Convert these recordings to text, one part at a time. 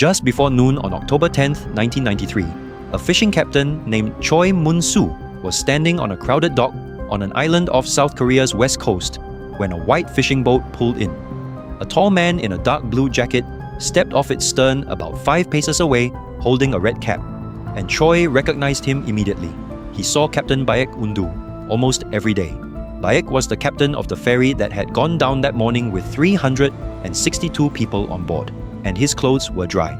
Just before noon on October 10, 1993, a fishing captain named Choi Moon-soo was standing on a crowded dock on an island off South Korea's west coast when a white fishing boat pulled in. A tall man in a dark blue jacket stepped off its stern about 5 paces away, holding a red cap, and Choi recognized him immediately. He saw Captain Baek undu almost every day. Baek was the captain of the ferry that had gone down that morning with 362 people on board, and his clothes were dry.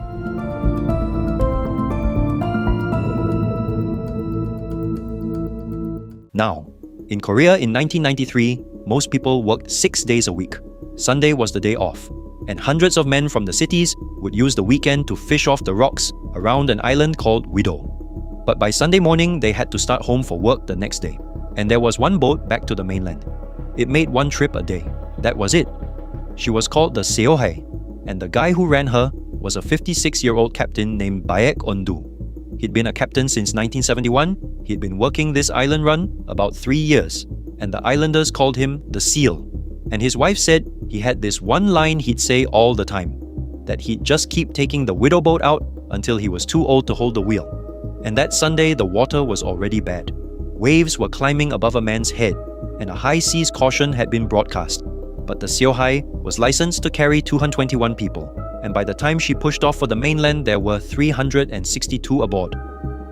Now, in Korea in 1993, most people worked 6 days a week. Sunday was the day off, and hundreds of men from the cities would use the weekend to fish off the rocks around an island called Wido. But by Sunday morning, they had to start home for work the next day, and there was one boat back to the mainland. It made one trip a day. That was it. She was called the Seoul, and the guy who ran her was a 56-year-old captain named Baek undu. He'd been a captain since 1971. He'd been working this island run about 3 years, and the islanders called him the Seal. And his wife said he had this one line he'd say all the time, that he'd just keep taking the Wido boat out until he was too old to hold the wheel. And that Sunday, the water was already bad. Waves were climbing above a man's head, and a high seas caution had been broadcast. But the Seoul was licensed to carry 221 people, and by the time she pushed off for the mainland, there were 362 aboard,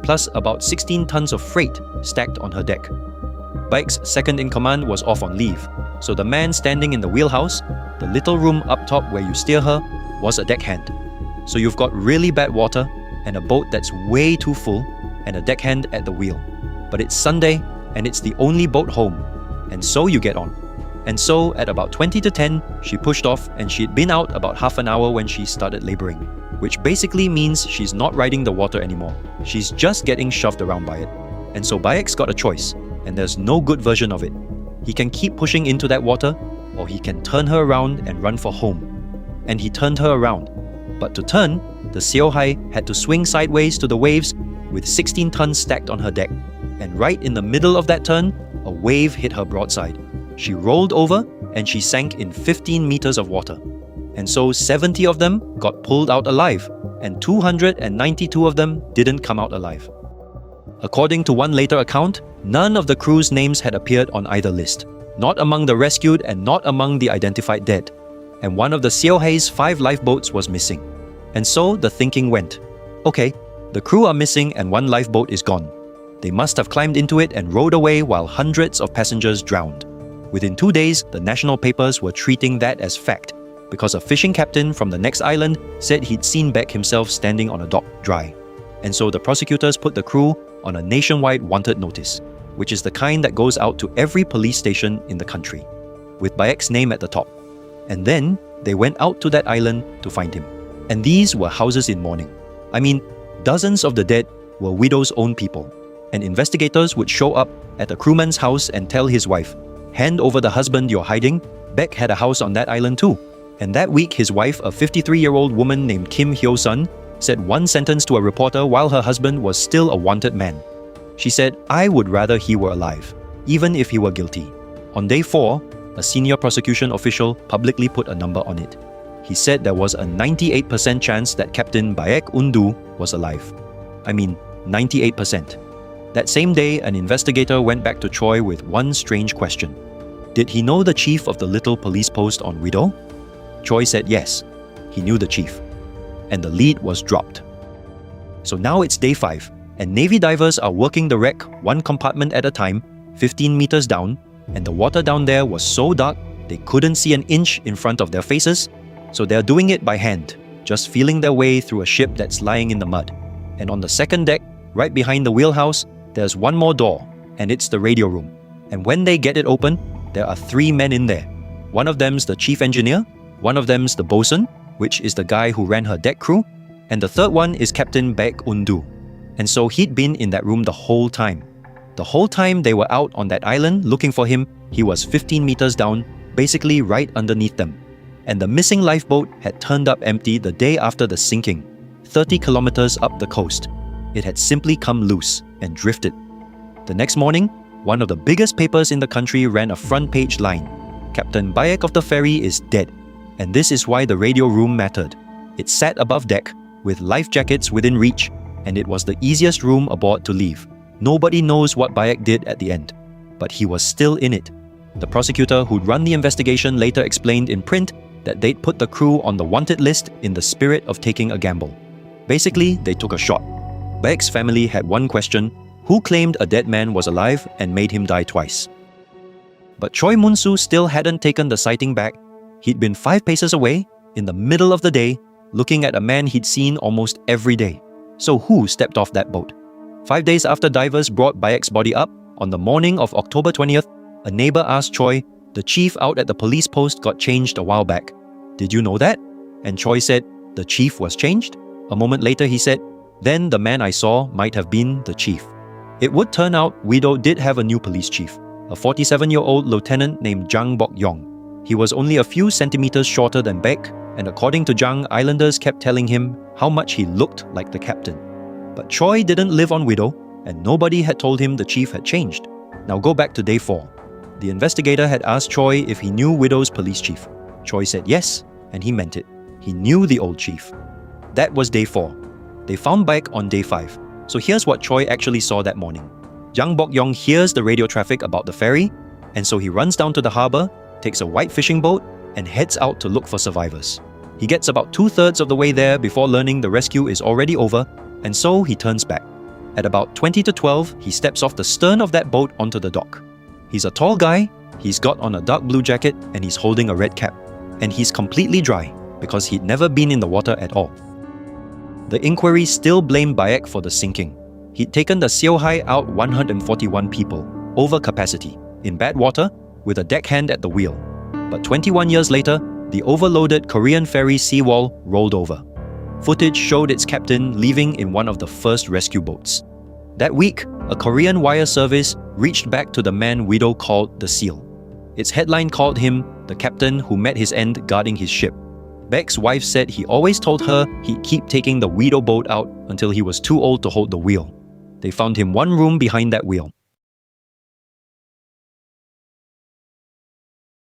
plus about 16 tons of freight stacked on her deck. Baek's second-in-command was off on leave, so the man standing in the wheelhouse, the little room up top where you steer her, was a deckhand. So you've got really bad water, and a boat that's way too full, and a deckhand at the wheel. But it's Sunday, and it's the only boat home, and so you get on. And so, at about 20 to 10, she pushed off, and she'd been out about half an hour when she started laboring, which basically means she's not riding the water anymore. She's just getting shoved around by it. And so Baek's got a choice, and there's no good version of it. He can keep pushing into that water, or he can turn her around and run for home. And he turned her around. But to turn, the Seoul had to swing sideways to the waves with 16 tons stacked on her deck. And right in the middle of that turn, a wave hit her broadside. She rolled over and she sank in 15 meters of water. And so 70 of them got pulled out alive, and 292 of them didn't come out alive. According to one later account, none of the crew's names had appeared on either list, not among the rescued and not among the identified dead. And one of the Seoul's 5 lifeboats was missing. And so the thinking went, okay, the crew are missing and one lifeboat is gone. They must have climbed into it and rowed away while hundreds of passengers drowned. Within 2 days, the national papers were treating that as fact, because a fishing captain from the next island said he'd seen Baek himself standing on a dock dry. And so the prosecutors put the crew on a nationwide wanted notice, which is the kind that goes out to every police station in the country, with Baek's name at the top. And then they went out to that island to find him. And these were houses in mourning. I mean, dozens of the dead were Wido's own people. And investigators would show up at a crewman's house and tell his wife, "Hand over the husband you're hiding. Baek had a house on that island too." And that week, his wife, a 53-year-old woman named Kim Hyo-sun, said one sentence to a reporter while her husband was still a wanted man. She said, "I would rather he were alive, even if he were guilty." On day 4, a senior prosecution official publicly put a number on it. He said there was a 98% chance that Captain Baek undu was alive. I mean, 98%. That same day, an investigator went back to Choi with one strange question. Did he know the chief of the little police post on Wido? Choi said yes, he knew the chief. And the lead was dropped. So now it's day 5, and Navy divers are working the wreck one compartment at a time, 15 meters down, and the water down there was so dark they couldn't see an inch in front of their faces, so they're doing it by hand, just feeling their way through a ship that's lying in the mud. And on the second deck, right behind the wheelhouse, there's one more door, and it's the radio room. And when they get it open, there are 3 men in there. One of them's the chief engineer, one of them's the bosun, which is the guy who ran her deck crew, and the third one is Captain Baek undu. And so he'd been in that room the whole time. The whole time they were out on that island looking for him, he was 15 meters down, basically right underneath them. And the missing lifeboat had turned up empty the day after the sinking, 30 kilometers up the coast. It had simply come loose and drifted. The next morning, one of the biggest papers in the country ran a front-page line. Captain Baek of the ferry is dead. And this is why the radio room mattered. It sat above deck, with life jackets within reach, and it was the easiest room aboard to leave. Nobody knows what Baek did at the end, but he was still in it. The prosecutor who'd run the investigation later explained in print that they'd put the crew on the wanted list in the spirit of taking a gamble. Basically, they took a shot. Baek's family had one question: who claimed a dead man was alive and made him die twice? But Choi Moon-soo still hadn't taken the sighting back. He'd been 5 paces away, in the middle of the day, looking at a man he'd seen almost every day. So who stepped off that boat? 5 days after divers brought Baek's body up, on the morning of October 20th, a neighbor asked Choi, "The chief out at the police post got changed a while back. Did you know that?" And Choi said, "The chief was changed?" A moment later he said, "Then the man I saw might have been the chief." It would turn out Wido did have a new police chief, a 47-year-old lieutenant named Jang Bok-yong. He was only a few centimeters shorter than Baek, and according to Jang, islanders kept telling him how much he looked like the captain. But Choi didn't live on Wido, and nobody had told him the chief had changed. Now go back to day 4. The investigator had asked Choi if he knew Wido's police chief. Choi said yes, and he meant it. He knew the old chief. That was day 4. They found Baek on day 5. So here's what Choi actually saw that morning. Jang Bok-yong hears the radio traffic about the ferry, and so he runs down to the harbour, takes a white fishing boat, and heads out to look for survivors. He gets about 2/3 of the way there before learning the rescue is already over, and so he turns back. At about 20 to 12, he steps off the stern of that boat onto the dock. He's a tall guy, he's got on a dark blue jacket, and he's holding a red cap. And he's completely dry, because he'd never been in the water at all. The inquiry still blamed Baek for the sinking. He'd taken the Seoul out 141 people, over capacity, in bad water, with a deckhand at the wheel. But 21 years later, the overloaded Korean ferry seawall rolled over. Footage showed its captain leaving in one of the first rescue boats. That week, a Korean wire service reached back to the man Wido called the Seal. Its headline called him the captain who met his end guarding his ship. Baek's wife said he always told her he'd keep taking the Wido boat out until he was too old to hold the wheel. They found him one room behind that wheel.